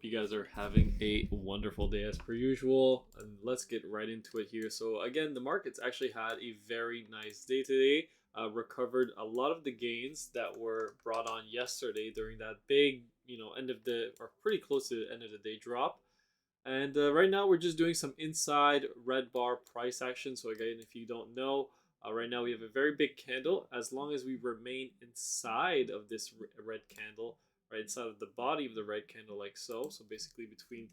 you guys are having a wonderful day as per usual. And let's get right into it here. So again, the markets actually had a very nice day today. Recovered a lot of the gains that were brought on yesterday during that big, end of the or pretty close to the end of the day drop. And right now we're just doing some inside red bar price action. So again, if you don't know, right now we have a very big candle. As long as we remain inside of this red candle, right inside of the body of the red candle like so. So basically between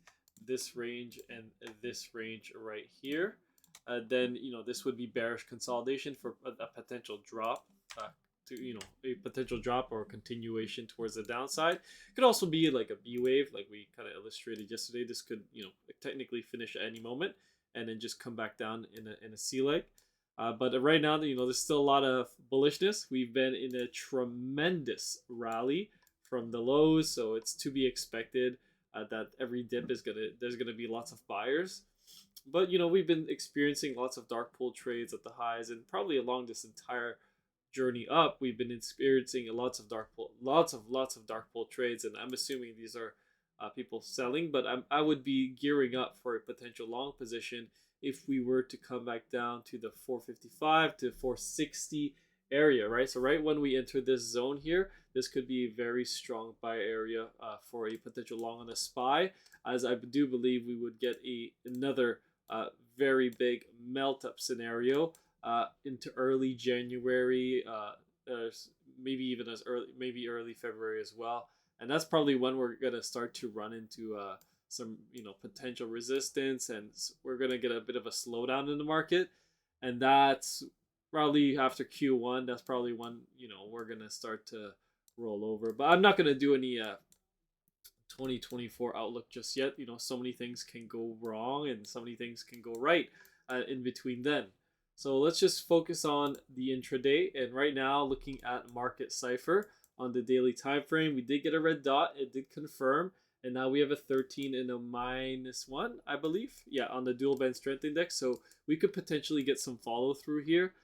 this range and this range right here, then this would be bearish consolidation for a potential drop. A potential drop or continuation towards the downside. It could also be like a B wave, like we kind of illustrated yesterday. This could technically finish at any moment and then just come back down in a C leg. But right now, there's still a lot of bullishness. We've been in a tremendous rally from the lows, so it's to be expected that every dip there's gonna be lots of buyers. But we've been experiencing lots of dark pool trades at the highs, and probably along this entire journey up, we've been experiencing lots of dark pool trades, and I'm assuming these are people selling. But I would be gearing up for a potential long position if we were to come back down to the 455 to 460 area, right? So right when we enter this zone here, this could be a very strong buy area for a potential long on the SPY, as I do believe we would get another very big melt up scenario into early January, maybe even as early February as well. And that's probably when we're gonna start to run into some potential resistance, and we're gonna get a bit of a slowdown in the market. And that's probably after Q1. That's probably when we're gonna start to roll over. But I'm not gonna do any 2024 outlook just yet. So many things can go wrong and so many things can go right in between then. So let's just focus on the intraday. And right now, looking at market cipher on the daily time frame, we did get a red dot. It did confirm, and now we have a 13 and a -1, I believe. Yeah, on the dual band strength index. So we could potentially get some follow through here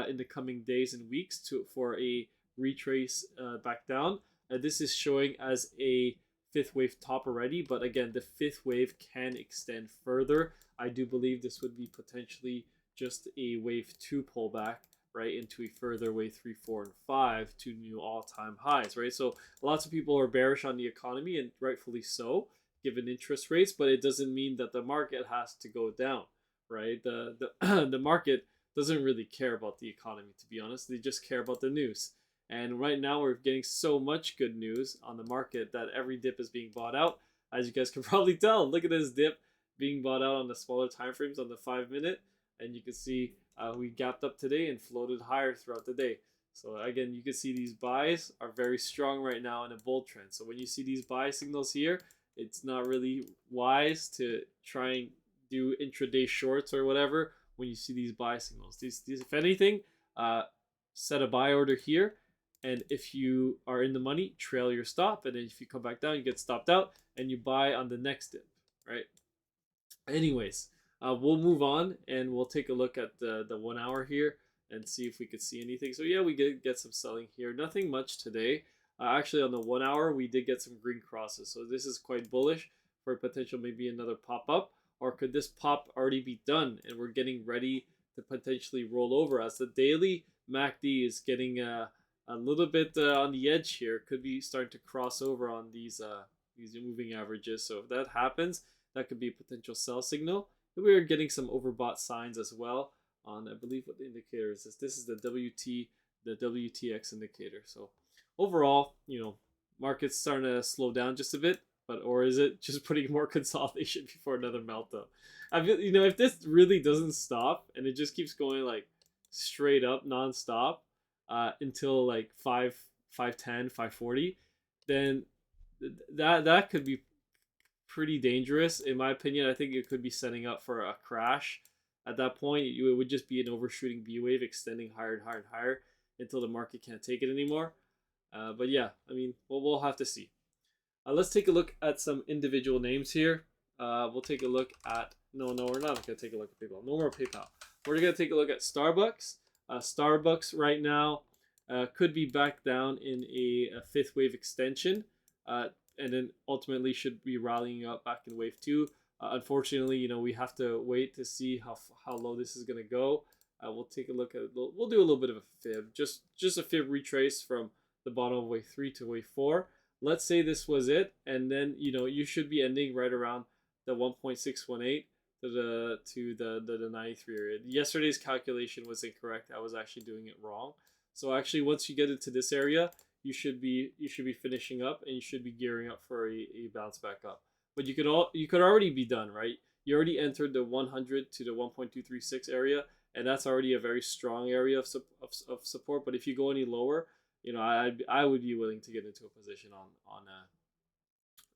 in the coming days and weeks for a retrace back down. This is showing as a fifth wave top already, but again, the fifth wave can extend further. I do believe this would be potentially just a wave 2 pullback right into a further wave 3, 4, and 5 to new all-time highs, right? So lots of people are bearish on the economy, and rightfully so, given interest rates, but it doesn't mean that the market has to go down, right? The market doesn't really care about the economy, to be honest. They just care about the news. And right now we're getting so much good news on the market that every dip is being bought out. As you guys can probably tell, look at this dip being bought out on the smaller time frames on the 5-minute. And you can see we gapped up today and floated higher throughout the day. So again, you can see these buys are very strong right now in a bull trend. So when you see these buy signals here, it's not really wise to try and do intraday shorts or whatever when you see these buy signals. These if anything, set a buy order here. And if you are in the money, trail your stop. And then if you come back down, you get stopped out and you buy on the next dip, right? Anyways, we'll move on and we'll take a look at the 1 hour here and see if we could see anything. So yeah, we did get some selling here. Nothing much today. Actually, on the 1 hour, we did get some green crosses. So this is quite bullish for potential maybe another pop up. Or could this pop already be done and we're getting ready to potentially roll over, as the daily MACD is getting a little bit on the edge here. Could be starting to cross over on these moving averages. So if that happens, that could be a potential sell signal. We are getting some overbought signs as well on, I believe, what the indicator is. This is the WTX indicator. So overall, market's starting to slow down just a bit, or is it just putting more consolidation before another meltdown? If this really doesn't stop and it just keeps going like straight up nonstop until like 510, 540, then that could be pretty dangerous, in my opinion. I think it could be setting up for a crash. At that point, it would just be an overshooting B wave extending higher and higher and higher until the market can't take it anymore. But yeah, we'll have to see. Let's take a look at some individual names here. We'll take a look at no, we're not gonna take a look at PayPal. No more PayPal. We're gonna take a look at Starbucks. Starbucks right now could be back down in a fifth wave extension. and then ultimately should be rallying up back in wave 2. Unfortunately, we have to wait to see how low this is going to go. We'll take a look at it. We'll do a little bit of a fib, just a fib retrace from the bottom of wave 3 to wave 4. Let's say this was it, and then you should be ending right around the 1.618 to the 93 area. Yesterday's calculation was incorrect. I was actually doing it wrong. So actually, once you get into this area, you should be finishing up, and you should be gearing up for a bounce back up. But you could already be done, right? You already entered the 100 to the 1.236 area, and that's already a very strong area of support. But if you go any lower, I would be willing to get into a position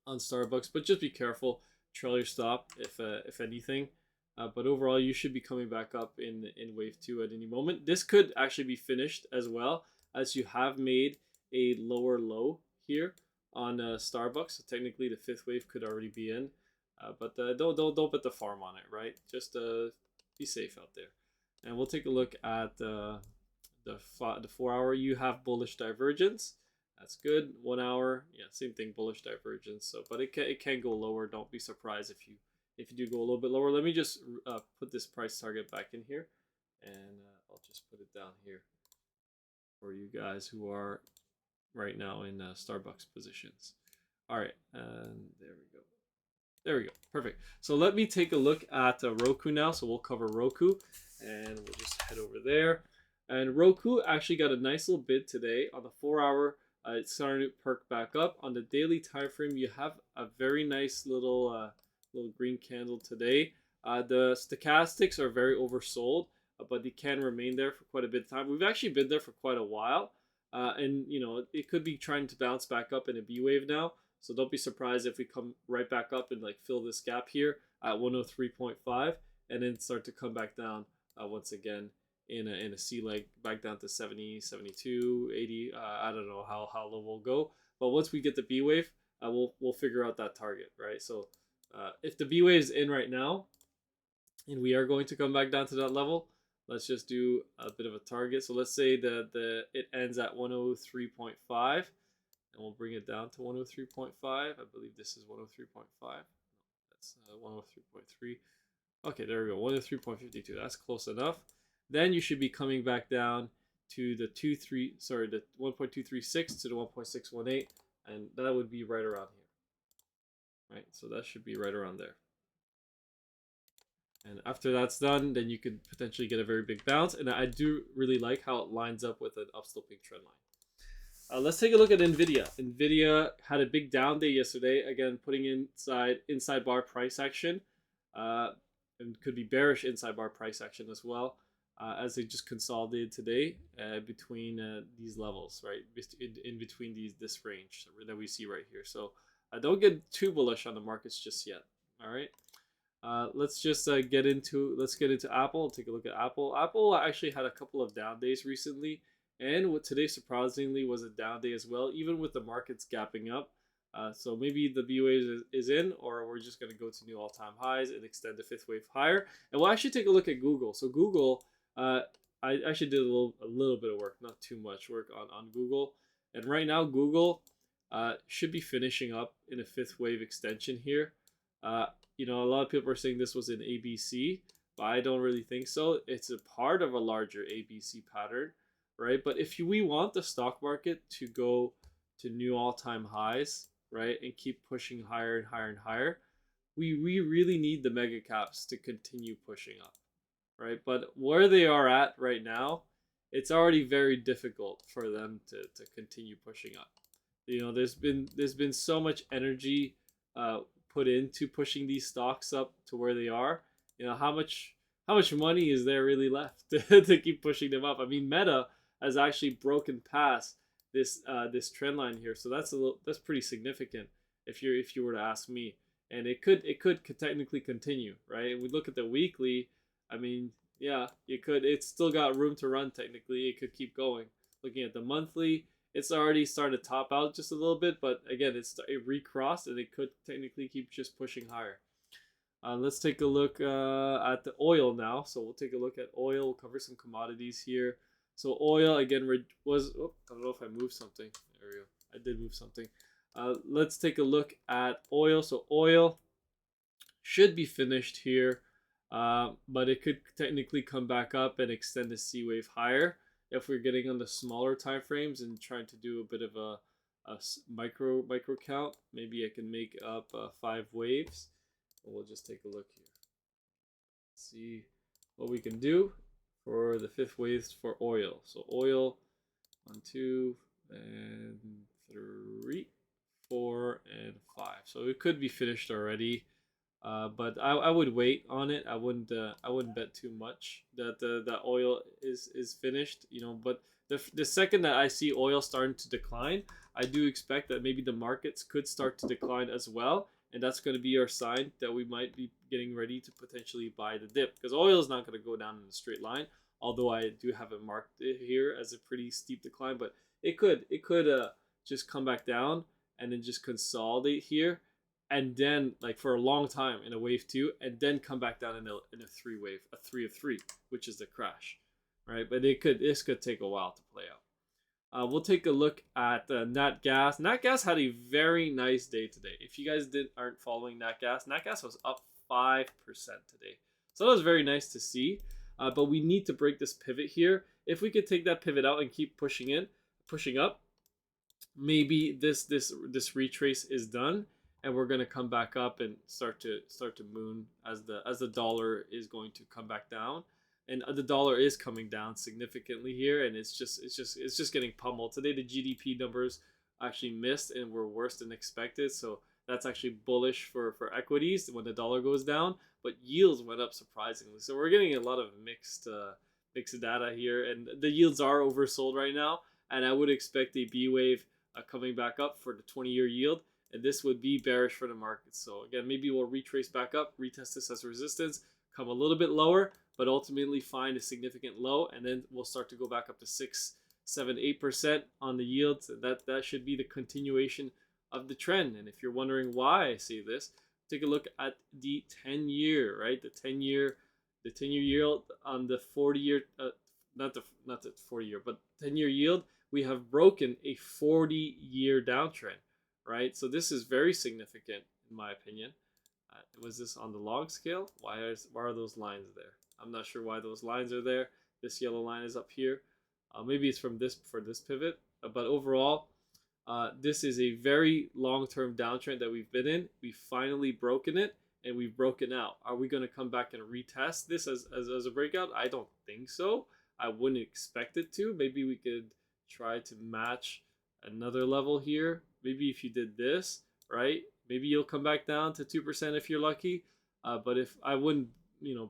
on Starbucks, but just be careful. Trail your stop if anything. But overall, you should be coming back up in wave 2 at any moment. This could actually be finished as well, as you have made a lower low here on Starbucks. So technically, the 5th wave could already be in. But don't bet the farm on it, right? Just be safe out there. And we'll take a look at the 4 hour. You have bullish divergence. That's good. 1 hour, yeah, same thing, bullish divergence. So, but it can go lower. Don't be surprised if you do go a little bit lower. Let me just put this price target back in here, and I'll just put it down here for you guys who are right now in Starbucks positions. All right, and there we go. There we go. Perfect. So let me take a look at ROKU now. So we'll cover ROKU, and we'll just head over there. And ROKU actually got a nice little bid today on the 4 hour. It's starting to perk back up. On the daily time frame, you have a very nice little green candle today. The stochastics are very oversold, but they can remain there for quite a bit of time. We've actually been there for quite a while, and it could be trying to bounce back up in a B wave now. So don't be surprised if we come right back up and fill this gap here at 103.5, and then start to come back down once again in a C leg back down to 70, 72, 80. I don't know how low we'll go, but once we get the B wave, we'll figure out that target, right? So if the B wave is in right now, and we are going to come back down to that level, let's just do a bit of a target. So let's say that it ends at 103.5, and we'll bring it down to 103.5. I believe this is 103.5. That's 103.3. Okay, there we go. 103.52. That's close enough. Then you should be coming back down to the 1.236 to the 1.618, and that would be right around here. Right, so that should be right around there. And after that's done, then you could potentially get a very big bounce. And I do really like how it lines up with an upsloping trend line. Let's take a look at NVDA. NVDA had a big down day yesterday, again putting inside bar price action, and could be bearish inside bar price action as well, as they just consolidated today between these levels, right? In between this range that we see right here. So don't get too bullish on the markets just yet. All right. Let's just get into Apple. Take a look at Apple. Apple actually had a couple of down days recently, and what today surprisingly was a down day as well, even with the markets gapping up. So maybe the B wave is in, or we're just going to go to new all-time highs and extend the 5th wave higher. And we'll actually take a look at Google. So Google, I actually did a little bit of work, not too much work on Google. And right now Google should be finishing up in a 5th wave extension here. A lot of people are saying this was an ABC, but I don't really think so. It's a part of a larger ABC pattern, right? But if we want the stock market to go to new all-time highs, right, and keep pushing higher and higher and higher, we really need the mega caps to continue pushing up, right? But where they are at right now, it's already very difficult for them to continue pushing up. There's been so much energy put into pushing these stocks up to where they are. How much money is there really left to keep pushing them up? I mean, Meta has actually broken past this trend line here, so that's pretty significant if you were to ask me. And it could technically continue, right? We look at the weekly. I mean, yeah, it's still got room to run technically. It could keep going. Looking at the monthly, it's already started to top out just a little bit, but again, it recrossed, and it could technically keep just pushing higher. Let's take a look at the oil now. So we'll take a look at oil. We'll cover some commodities here. So oil again I don't know if I moved something. There we go. I did move something. Let's take a look at oil. So oil should be finished here, but it could technically come back up and extend the C wave higher if we're getting on the smaller time frames and trying to do a bit of a micro count. Maybe I can make up 5 waves. We'll just take a look here. See what we can do for the 5th waves for oil. So oil, 1, 2, and 3, 4, and 5. So it could be finished already, but I would wait on it. I wouldn't bet too much that the oil is finished. You know, but the second that I see oil starting to decline, I do expect that maybe the markets could start to decline as well. And that's going to be our sign that we might be getting ready to potentially buy the dip, because oil is not going to go down in a straight line. Although I do have it marked here as a pretty steep decline, but it could just come back down and then just consolidate here, and then like for a long time in a wave 2, and then come back down in a 3 wave, a 3 of 3, which is the crash, right? But this could take a while to play out. We'll take a look at Nat Gas. Nat Gas had a very nice day today. If you guys aren't following Nat Gas was up 5% today. So that was very nice to see. But we need to break this pivot here. If we could take that pivot out and keep pushing up, maybe this retrace is done, and we're gonna come back up and start to moon as the dollar is going to come back down. And the dollar is coming down significantly here, and it's just getting pummeled today. The GDP numbers actually missed and were worse than expected, so that's actually bullish for equities when the dollar goes down. But yields went up surprisingly, so we're getting a lot of mixed data here, and the yields are oversold right now. And I would expect a B wave coming back up for the 20-year yield, and this would be bearish for the market. So again, maybe we'll retrace back up, retest this as resistance, come a little bit lower, but ultimately find a significant low, and then we'll start to go back up to 6, 7, 8% on the yields. That should be the continuation of the trend. And if you're wondering why I say this, take a look at the 10-year, right? The 10-year yield on the 40-year, not the 40-year, but 10-year yield. We have broken a 40-year downtrend, right? So this is very significant in my opinion. Was this on the log scale? Why are those lines there? I'm not sure why those lines are there. This yellow line is up here. Maybe it's for this pivot. But overall, this is a very long-term downtrend that we've been in. We've finally broken it, and we've broken out. Are we going to come back and retest this as a breakout? I don't think so. I wouldn't expect it to. Maybe we could try to match another level here. Maybe if you did this, right? Maybe you'll come back down to 2% if you're lucky. But if I wouldn't,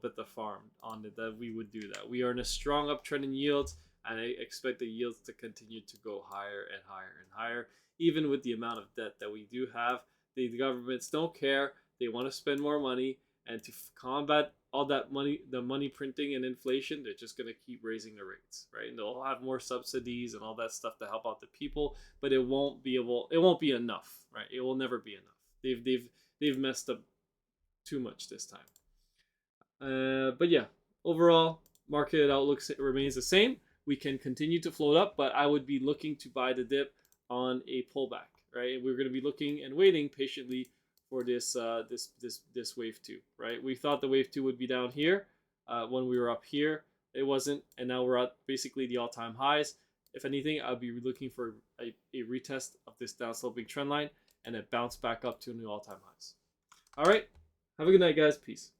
bet the farm on it that we would do that. We are in a strong uptrend in yields, and I expect the yields to continue to go higher and higher and higher, even with the amount of debt that we do have. The governments don't care. They want to spend more money, and to combat all that money, the money printing and inflation, they're just going to keep raising the rates, right? And they'll have more subsidies and all that stuff to help out the people, but it won't be enough, right? It will never be enough. They've messed up too much this time. But yeah, overall market outlook remains the same. We can continue to float up, but I would be looking to buy the dip on a pullback, right? We're going to be looking and waiting patiently for this wave 2, right? We thought the wave 2 would be down here when we were up here. It wasn't, and now we're at basically the all-time highs. If anything, I'll be looking for a retest of this down-sloping trend line and a bounce back up to new all-time highs. All right, have a good night, guys. Peace.